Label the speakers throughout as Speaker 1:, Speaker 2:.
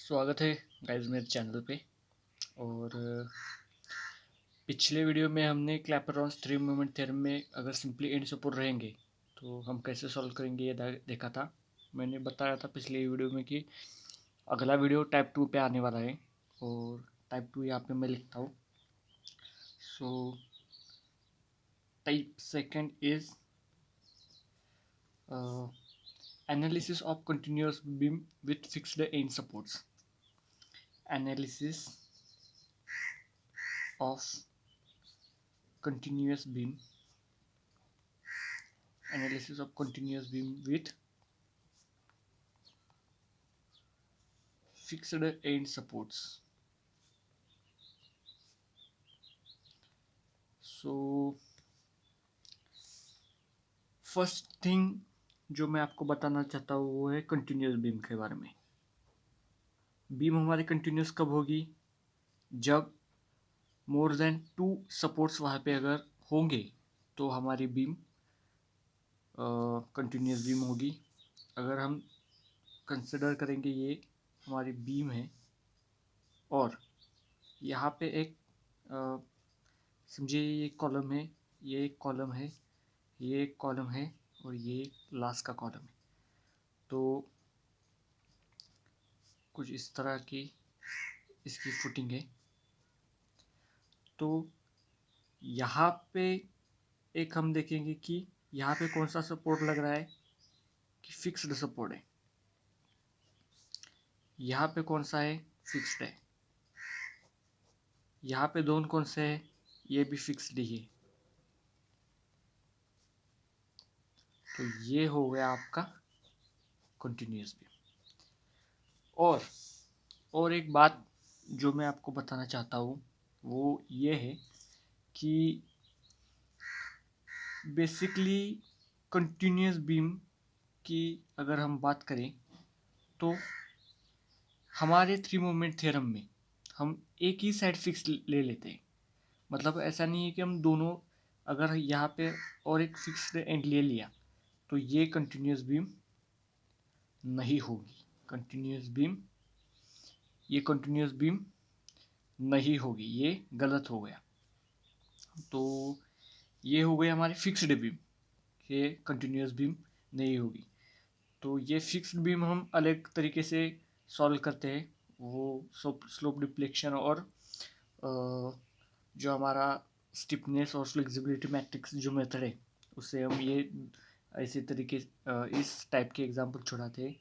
Speaker 1: स्वागत है गाइस मेरे चैनल पे। और पिछले वीडियो में हमने क्लैपेरॉन्स थ्री मोमेंट थ्योरम में अगर सिंपली एंड सपोर्ट रहेंगे तो हम कैसे सॉल्व करेंगे ये देखा था। मैंने बताया था पिछले वीडियो में कि अगला वीडियो टाइप 2 पे आने वाला है और टाइप 2 यहाँ पे मैं लिखता हूँ। So type second is analysis of continuous beam width fixed and supports. Analysis of continuous beam analysis of continuous beam with fixed end supports. So first thing जो मैं आपको बताना चाहता हूँ वो है कंटिन्यूस बीम के बारे में। बीम हमारी कंटिन्यूस कब होगी? जब मोर देन 2 सपोर्ट्स वहाँ पे अगर होंगे तो हमारी बीम कंटिन्यूस बीम होगी। अगर हम कंसिडर करेंगे ये हमारी बीम है और यहाँ पे एक समझिए ये कॉलम है, ये एक कॉलम है, ये एक कॉलम है और ये लास्ट का कॉलम है। तो कुछ इस तरह की इसकी फुटिंग है। तो यहाँ पे एक हम देखेंगे कि यहाँ पे कौन सा सपोर्ट लग रहा है कि फिक्स्ड सपोर्ट है। यहाँ पे कौन सा है? फिक्स्ड है। यहाँ पे दोनों कौन से है? ये भी फिक्स्ड ही है। तो ये हो गया आपका कंटिन्यूस बीम। और एक बात जो मैं आपको बताना चाहता हूँ वो ये है कि बेसिकली कंटिन्यूस बीम की अगर हम बात करें तो हमारे थ्री मोमेंट थ्योरम में हम एक ही साइड फिक्स ले लेते हैं। मतलब ऐसा नहीं है कि हम दोनों अगर यहाँ पे और एक फिक्स्ड एंड ले लिया तो ये कंटिन्यूस बीम नहीं होगी। ये कंटिन्यूस बीम नहीं होगी, ये गलत हो गया। तो ये हो गई हमारी फिक्स्ड बीम, ये कंटिन्यूस बीम नहीं होगी। तो ये फिक्स्ड बीम हम अलग तरीके से सॉल्व करते हैं। वो स्लोप डिप्लेक्शन और जो हमारा स्टिफनेस और फ्लेक्सिबिलिटी मैट्रिक्स जो मेथड है उससे हम ये ऐसे तरीके इस टाइप के एग्जांपल छुड़ाते हैं।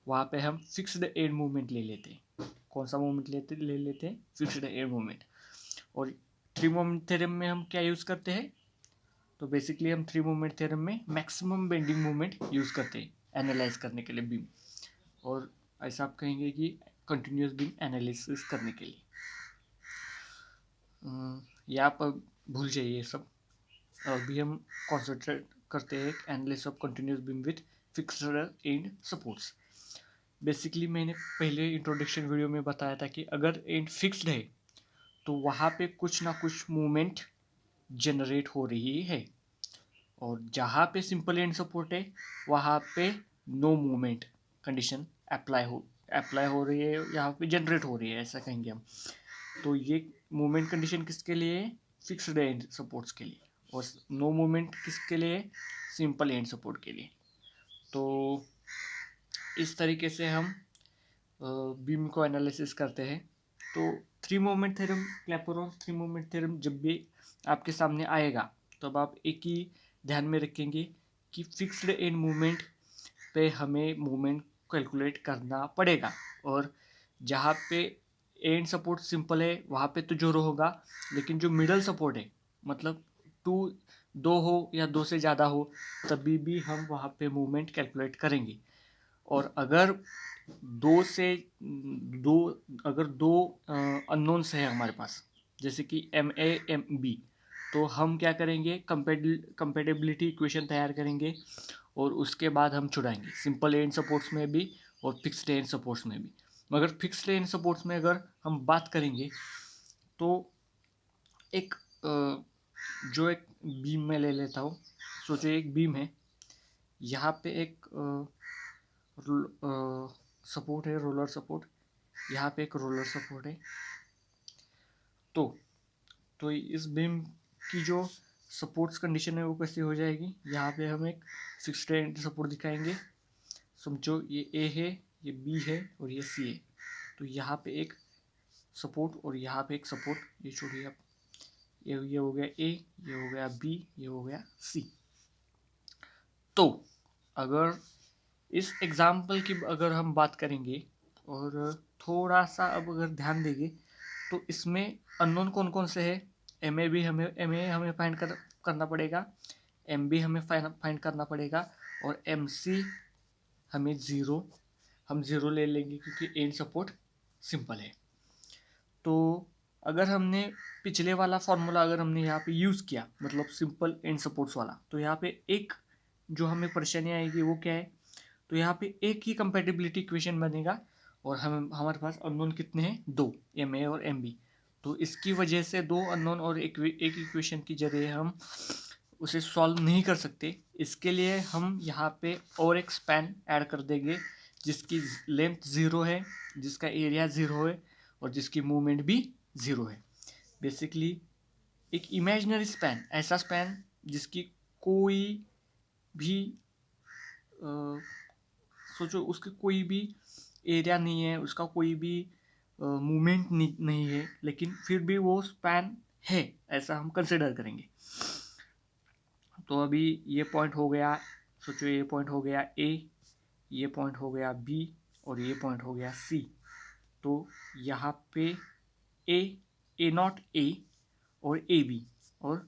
Speaker 1: वहाँ पे हम फिक्स्ड एंड मूवमेंट ले लेते हैं। कौन सा मूवमेंट ले लेते हैं? Fixed and movement. और थ्री मोमेंट थ्योरम में हम क्या यूज़ करते हैं? तो बेसिकली हम थ्री मोमेंट थ्योरम में मैक्सिमम बेंडिंग मोमेंट यूज़ करते हैं एनालाइज करने के लिए बीम। और ऐसा आप कहेंगे कि कंटिन्यूस बीम एनालिसिस करने के लिए। ये आप भूल जाइए सब। अभी हम कॉन्सेंट्रेट करते हैं analysis of continuous beam width fixed and supports. Basically मैंने पहले इंट्रोडक्शन वीडियो में बताया था कि अगर एंड फिक्स्ड है तो वहाँ पे कुछ ना कुछ मूवमेंट जनरेट हो रही है और जहाँ पे सिंपल एंड सपोर्ट है वहाँ पे नो मूवमेंट कंडीशन अप्लाई हो रही है, यहाँ पे जनरेट हो रही है, ऐसा कहेंगे हम। तो ये मूवमेंट कंडीशन किसके लिए है? फिक्स्ड एंड सपोर्ट्स के लिए। और नो मूवमेंट किसके लिए? सिंपल एंड सपोर्ट के लिए। तो इस तरीके से हम बीम को एनालिसिस करते हैं। तो three moment theorem, Clapeyron's three moment theorem जब भी आपके सामने आएगा तो अब आप एक ही ध्यान में रखेंगे कि फिक्स्ड एंड मूवमेंट पे हमें मूवमेंट कैलकुलेट करना पड़ेगा। और जहाँ पे एंड सपोर्ट सिंपल है वहाँ पे तो जोरो होगा, लेकिन जो मिडल सपोर्ट है मतलब टू दो हो या दो से ज़्यादा हो तभी भी हम वहाँ पे मूवमेंट कैलकुलेट करेंगे। और अगर दो से दो अगर दो अननोन्स है हमारे पास जैसे कि एम ए एम बी, तो हम क्या करेंगे? कंपेटेबिलिटी इक्वेशन तैयार करेंगे और उसके बाद हम छुड़ाएंगे सिंपल एंड सपोर्ट्स में भी और फिक्स्ड एंड सपोर्ट्स में भी। मगर फिक्स्ड एंड सपोर्ट्स में अगर हम बात करेंगे तो एक जो एक बीम में ले लेता हूँ। सोचो एक बीम है, यहाँ पे एक सपोर्ट है, रोलर सपोर्ट। यहाँ पे एक रोलर सपोर्ट है। तो इस बीम की जो सपोर्ट्स कंडीशन है वो कैसे हो जाएगी, यहाँ पे हम एक फिक्स्ड एंड सपोर्ट दिखाएंगे। समझो ये ए है, ये बी है और ये सी है। तो यहाँ पे एक सपोर्ट और यहाँ पे एक सपोर्ट, ये छोड़िए आप, ये हो गया ए, ये हो गया बी, ये हो गया सी। तो अगर इस एग्जाम्पल की अगर हम बात करेंगे और थोड़ा सा अब अगर ध्यान देंगे तो इसमें अननोन कौन कौन से है, एम ए हमें करना पड़ेगा, एम बी हमें फाइंड करना पड़ेगा और एम सी हमें हम ज़ीरो ले लेंगे क्योंकि एंड सपोर्ट सिंपल है। तो अगर हमने पिछले वाला फॉर्मूला अगर हमने यहाँ पे यूज़ किया, मतलब सिंपल एंड सपोर्ट्स वाला, तो यहाँ पे एक जो हमें परेशानी आएगी वो क्या है, तो यहाँ पे एक ही कंपेटिबिलिटी इक्वेशन बनेगा और हमारे पास अननोन कितने हैं, दो, एम ए और एम बी। तो इसकी वजह से दो अननोन और एक इक्वेशन की जरिए हम उसे सॉल्व नहीं कर सकते। इसके लिए हम यहाँ पे और एक स्पैन ऐड कर देंगे जिसकी लेंथ ज़ीरो है, जिसका एरिया ज़ीरो है और जिसकी मूवमेंट भी ज़ीरो है। बेसिकली एक इमेजिनरी स्पैन, ऐसा स्पैन जिसकी कोई भी सोचो उसकी कोई भी एरिया नहीं है, उसका कोई भी मूवमेंट नहीं है, लेकिन फिर भी वो स्पैन है, ऐसा हम कंसिडर करेंगे। तो अभी ये पॉइंट हो गया, सोचो ये पॉइंट हो गया ए, ये पॉइंट हो गया बी और ये पॉइंट हो गया सी। तो यहाँ पे ए नॉट ए और ए बी और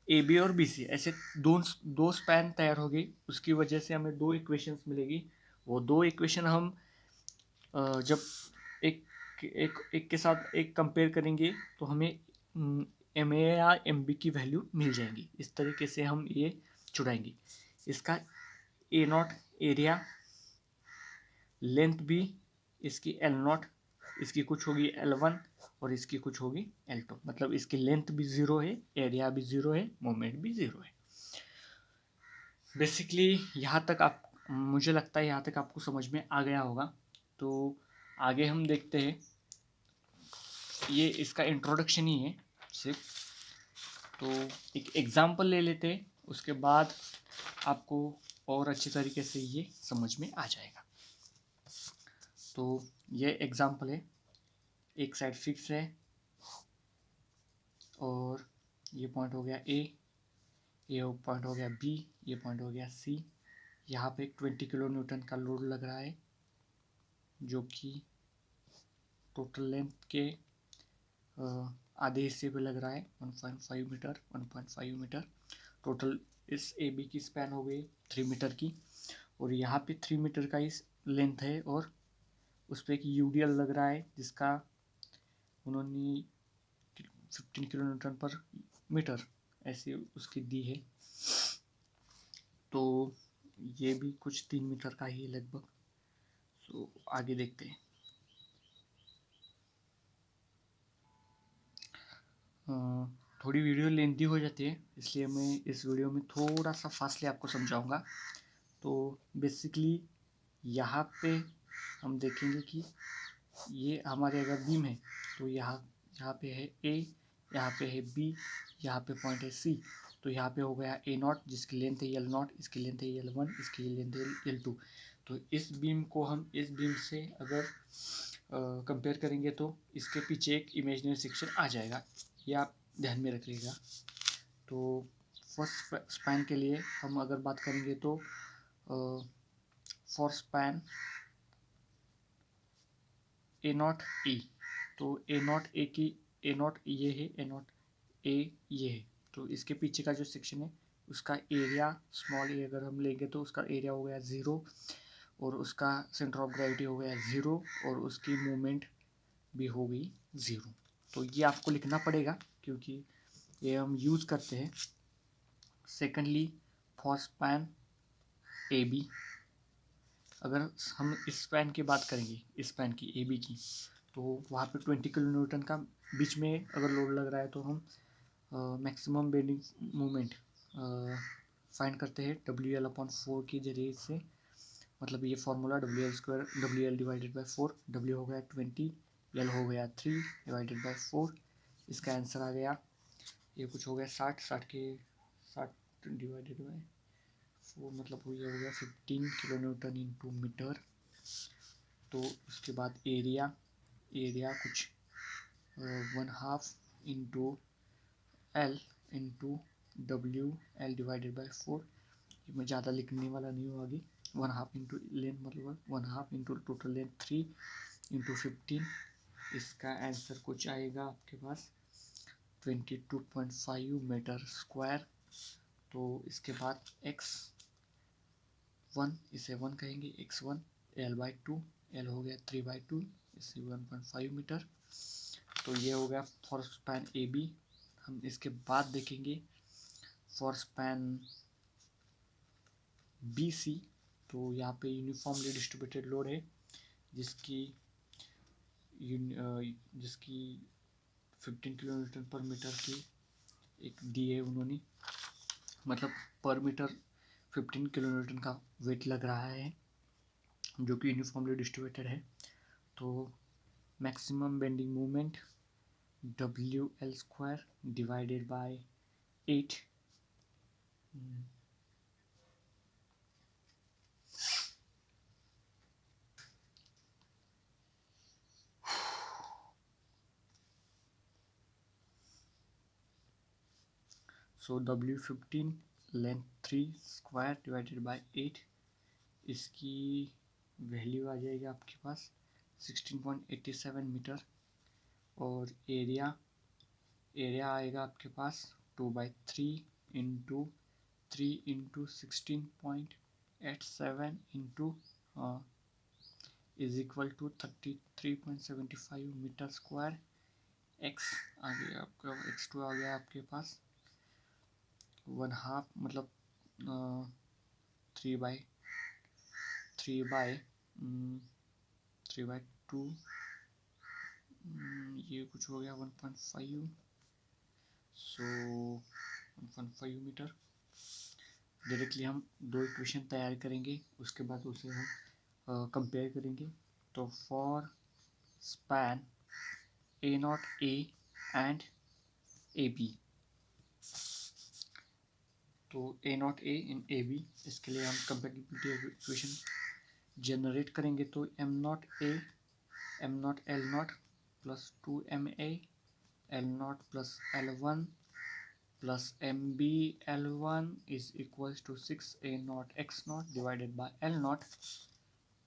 Speaker 1: ए बी और बी सी, ऐसे दो स्पैन तैयार हो गई। उसकी वजह से हमें दो इक्वेशंस मिलेगी। वो दो इक्वेशन हम जब एक एक के साथ एक कंपेयर करेंगे तो हमें एम ए या एम बी की वैल्यू मिल जाएंगी। इस तरीके से हम ये छुड़ाएंगे। इसका ए नॉट एरिया, लेंथ भी इसकी एल नॉट, इसकी कुछ होगी एल वन और इसकी कुछ होगी एल टू, मतलब इसकी लेंथ भी ज़ीरो है, एरिया भी ज़ीरो है, मोमेंट भी ज़ीरो है। बेसिकली यहाँ तक आप, मुझे लगता है यहाँ तक आपको समझ में आ गया होगा। तो आगे हम देखते हैं, ये इसका इंट्रोडक्शन ही है सिर्फ। तो एक एग्जांपल ले लेते हैं, उसके बाद आपको और अच्छी तरीके से ये समझ में आ जाएगा। तो ये एग्जांपल है, एक साइड फिक्स है और ये पॉइंट हो गया ए, ये पॉइंट हो गया बी, ये पॉइंट हो गया सी। यहाँ पे 20 किलो न्यूटन का लोड लग रहा है जो कि टोटल लेंथ के आधे हिस्से पे लग रहा है, 1.5 मीटर, 1.5 मीटर। टोटल इस ए बी की स्पैन हो गई 3 मीटर की और यहाँ पे 3 मीटर का इस लेंथ है और उस पर एक यूडीएल लग रहा है जिसका उन्होंने 15 किलो न्यूटन पर मीटर ऐसे उसकी दी है। तो ये भी कुछ 3 मीटर का ही लगभग। तो आगे देखते हैं। थोड़ी वीडियो लेंथी हो जाती है, इसलिए मैं इस वीडियो में थोड़ा सा फास्टली आपको समझाऊंगा। तो बेसिकली यहाँ पे हम देखेंगे कि ये हमारे अगर बीम है तो यहाँ पे है ए, यहाँ पे है बी, यहाँ पे पॉइंट है सी। तो यहाँ पे हो गया ए नॉट जिसकी लेंथ है एल नॉट, इसकी लेंथ है एल वन, इसकी लेंथ है एल टू। तो इस बीम को हम इस बीम से अगर कंपेयर करेंगे तो इसके पीछे एक इमेजिनरी सेक्शन आ जाएगा, ये आप ध्यान में रखिएगा। तो फर्स्ट स्पैन के लिए हम अगर बात करेंगे तो फॉर स्पैन ए नॉट ई, तो ए नॉट ए की, ए नॉट ये है, ए नॉट ए ये है। तो इसके पीछे का जो सेक्शन है उसका एरिया स्मॉल ए अगर हम लेंगे तो उसका एरिया हो गया ज़ीरो और उसका सेंटर ऑफ ग्रेविटी हो गया ज़ीरो और उसकी मूवमेंट भी हो गई ज़ीरो। तो ये आपको लिखना पड़ेगा क्योंकि ये हम यूज़ करते हैं। Secondly for span A B, अगर हम इस स्पैन की बात करेंगे, इस स्पैन की ए बी की, तो वहाँ पे 20 किलो न्यूटन का बीच में अगर लोड लग रहा है तो हम मैक्सिमम बेंडिंग मोमेंट फाइंड करते हैं डब्ल्यू एल अपॉन 4 के जरिए से। मतलब ये formula WL² WL divided by 4, W हो गया 20, L हो गया 3 डिवाइडेड बाई 4। इसका आंसर आ गया, ये कुछ हो गया 60 के 60 डिवाइडेड बाई 4 मतलब ये हो गया 15 किलो न्यूटन इंटू मीटर। तो उसके बाद एरिया कुछ 1/2 into L into WL divided by 4। मैं ज़्यादा लिखने वाला नहीं हूँ आगे। 1/2 इंटू लेंथ मतलब 1/2 इंटू टोटल लेंथ 3 इंटू 15। इसका आंसर कुछ आएगा आपके पास 22.5 मीटर स्क्वायर। तो इसके बाद x1 इसे 1 कहेंगे, x1 L/2, L हो गया 3/2, इसे 1.5 मीटर। तो ये हो गया फॉर स्पैन AB। हम इसके बाद देखेंगे फॉर स्पैन BC। तो यहाँ पे यूनिफॉर्मली डिस्ट्रीब्यूटेड लोड है जिसकी 15 किलो न्यूटन पर मीटर की एक दी है उन्होंने, मतलब पर मीटर 15 किलो न्यूटन का वेट लग रहा है जो कि यूनिफॉर्मली डिस्ट्रीब्यूटेड है। तो maximum bending moment WL² divided by 8। So W15 length 3 square divided by 8। इसकी वैल्यू आ जाएगी आपके पास 16.87 मीटर। और एरिया आएगा आपके पास 2/3 into 3 into 16.87 into is equal to 33.75 metre square. X आ गया आपका, x2 आ गया आपके पास 1/2 मतलब 3/2। ये कुछ हो गया 1.5, सो 1.5 मीटर। डायरेक्टली हम दो इक्वेशन तैयार करेंगे, उसके बाद उसे हम कंपेयर करेंगे। तो for span A0A and AB, तो A0A इन AB, इसके लिए हम कंपेटिबिलिटी इक्वेशन जनरेट करेंगे। तो M0A M0 L0 plus 2MA L0 plus L1 plus MB L1 is equals to 6A0 X0 divided by L0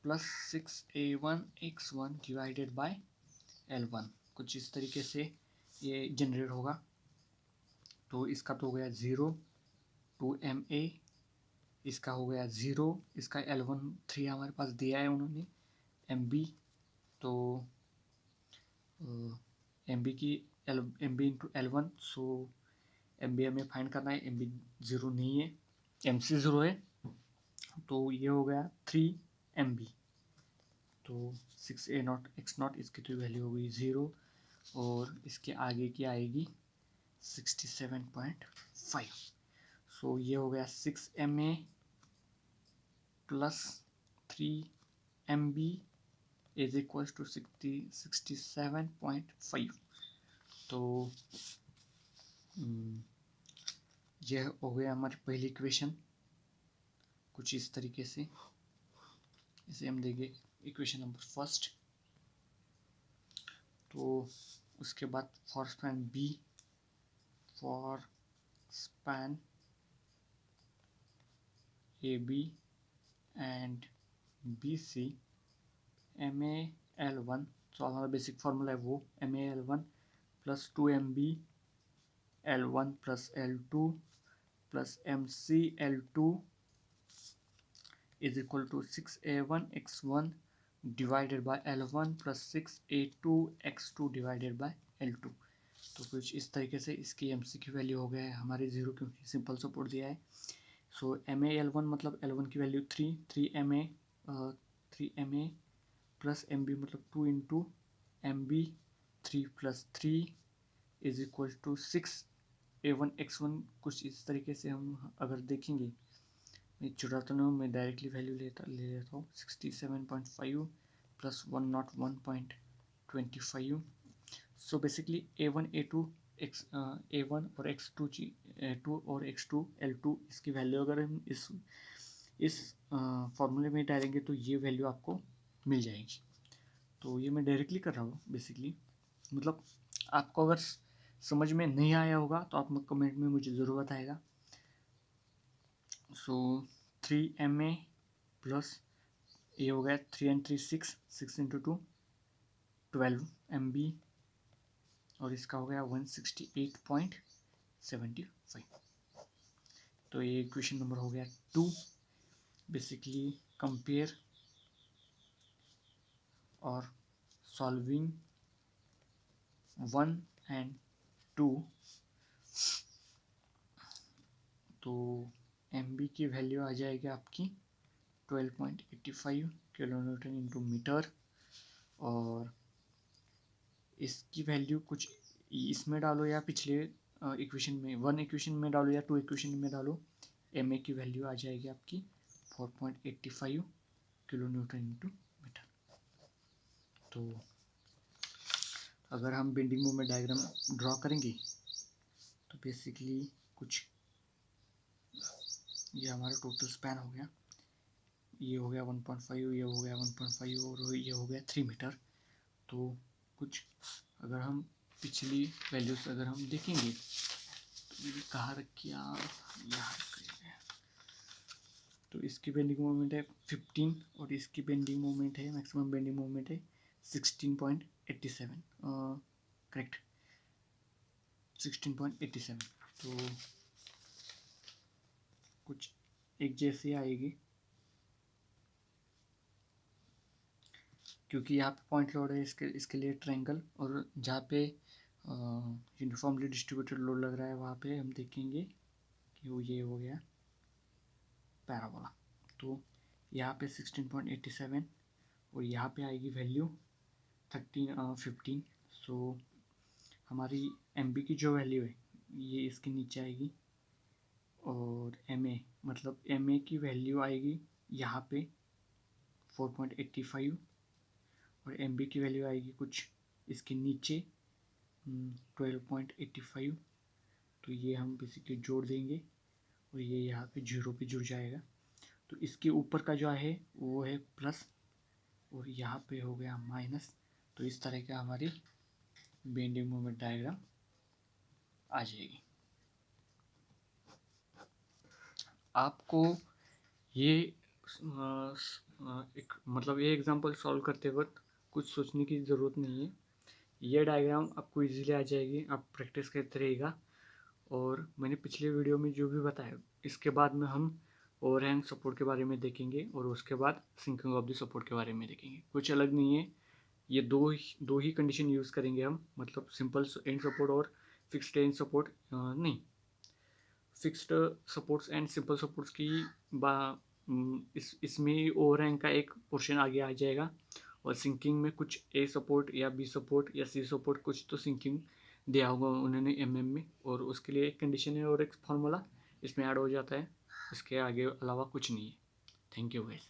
Speaker 1: plus 6A1 X1 divided by L1। कुछ इस तरीके से ये जनरेट होगा। तो इसका तो हो गया 0 2MA, इसका हो गया 0, इसका L1 3 हमारे पास दिया है उन्होंने। MB तो MB की MB इंटू L1, सो MB हमें फाइंड करना है। MB 0 नहीं है, MC 0 है, तो ये हो गया 3MB। तो 6A0 X0 इसकी तो वैल्यू हो गई 0, और इसके आगे की आएगी 67.5। सो ये हो गया 6MA plus 3MB is equals to 67.5। तो यह हो गया हमारी पहली इक्वेशन। कुछ इस तरीके से इसे हम देंगे इक्वेशन नंबर फर्स्ट। तो उसके बाद for span B, for span AB and BC MA L1, तो हमारा बेसिक फार्मूला है वो MA L1 plus 2MB L1 plus L2 plus MC L2 is equal to 6A1 X1 divided by L1 plus 6A2 X2 divided by L2। तो कुछ इस तरीके से इसकी MC की वैल्यू हो गया है हमारे 0, क्योंकि सिंपल सपोर्ट दिया है। सो MA L1 मतलब L1 की वैल्यू 3MA प्लस MB मतलब 2 into MB 3 plus 3 is equal to 6A1 X1। कुछ इस तरीके से हम अगर देखेंगे मैं चुराता नहीं हूँ, मैं डायरेक्टली वैल्यू ले लेता हूँ 67.5 plus 101.25। So basically A1 A2 x A1 और X2 टू और X2 L2 इसकी वैल्यू अगर हम इस फॉर्मूले में डालेंगे तो ये वैल्यू आपको मिल जाएगी। तो ये मैं डायरेक्टली कर रहा हूँ बेसिकली, मतलब आपको अगर समझ में नहीं आया होगा तो आप कमेंट में मुझे ज़रूर बताएगा। सो 3 MA प्लस ये हो गया 3 and 3 6, 6 इंटू 2 12 MB और इसका हो गया 168.75। तो ये क्वेश्चन नंबर हो गया 2। बेसिकली कंपेयर और सॉल्विंग 1 and 2। तो MB की वैल्यू आ जाएगी आपकी 12.85 किलोन्यूटन इंटू मीटर और इसकी वैल्यू कुछ इसमें डालो या पिछले इक्वेशन में 1 इक्वेशन में डालो या 2 इक्वेशन में डालो, MA की वैल्यू आ जाएगी आपकी 4.85 किलोन्यूटन इंटू मीटर। तो अगर हम बेंडिंग मोमेंट डायग्राम ड्रॉ करेंगे तो बेसिकली कुछ ये हमारा टोटल स्पैन हो गया, ये हो गया 1.5, ये हो गया 1.5 और ये हो गया 3 मीटर। तो कुछ अगर हम पिछली वैल्यूज अगर हम देखेंगे तो मैंने कहाँ रखी यहाँ रखी है। तो इसकी बेंडिंग मोमेंट है 15 और इसकी बेंडिंग मोमेंट है मैक्सिमम बेंडिंग मोमेंट है 16.87, करेक्ट 16.87। तो कुछ एक जैसी आएगी क्योंकि यहाँ पे पॉइंट लोड है, इसके लिए ट्रायंगल, और जहाँ पे यूनिफॉर्मली डिस्ट्रीब्यूटेड लोड लग रहा है वहाँ पे हम देखेंगे कि वो ये हो गया पैराबोला। तो यहाँ पे 16.87 और यहाँ पे आएगी वैल्यू 15। सो हमारी MB की जो वैल्यू है ये इसके नीचे आएगी और MA मतलब MA की वैल्यू आएगी यहाँ पे 4.85 और MB की वैल्यू आएगी कुछ इसके नीचे 12.85। तो ये हम बेसिकली जोड़ देंगे और ये यहाँ पे 0 पे जुड़ जाएगा। तो इसके ऊपर का जो है वो है प्लस और यहाँ पे हो गया माइनस। तो इस तरह का हमारी बेंडिंग मोमेंट डायग्राम आ जाएगी। आपको ये एक मतलब ये एग्जांपल सॉल्व करते वक्त कुछ सोचने की ज़रूरत नहीं है, ये डायग्राम आपको इजीली आ जाएगी, आप प्रैक्टिस करते रहिएगा। और मैंने पिछले वीडियो में जो भी बताया इसके बाद में हम ओवरहैंग सपोर्ट के बारे में देखेंगे और उसके बाद सिंकिंग ऑफ द सपोर्ट के बारे में देखेंगे। कुछ अलग नहीं है, ये दो ही कंडीशन यूज़ करेंगे हम, मतलब सिंपल एंड सपोर्ट और फिक्स्ड एंड सपोर्ट नहीं, fixed supports and simple supports की इसमें ओवरहैंग का एक पोर्शन आगे आ जाएगा और सिंकिंग में कुछ A सपोर्ट या B सपोर्ट या C सपोर्ट कुछ तो सिंकिंग दिया होगा उन्होंने MM में, और उसके लिए एक कंडीशन है और एक फार्मूला इसमें ऐड हो जाता है, इसके आगे अलावा कुछ नहीं है। Thank you guys.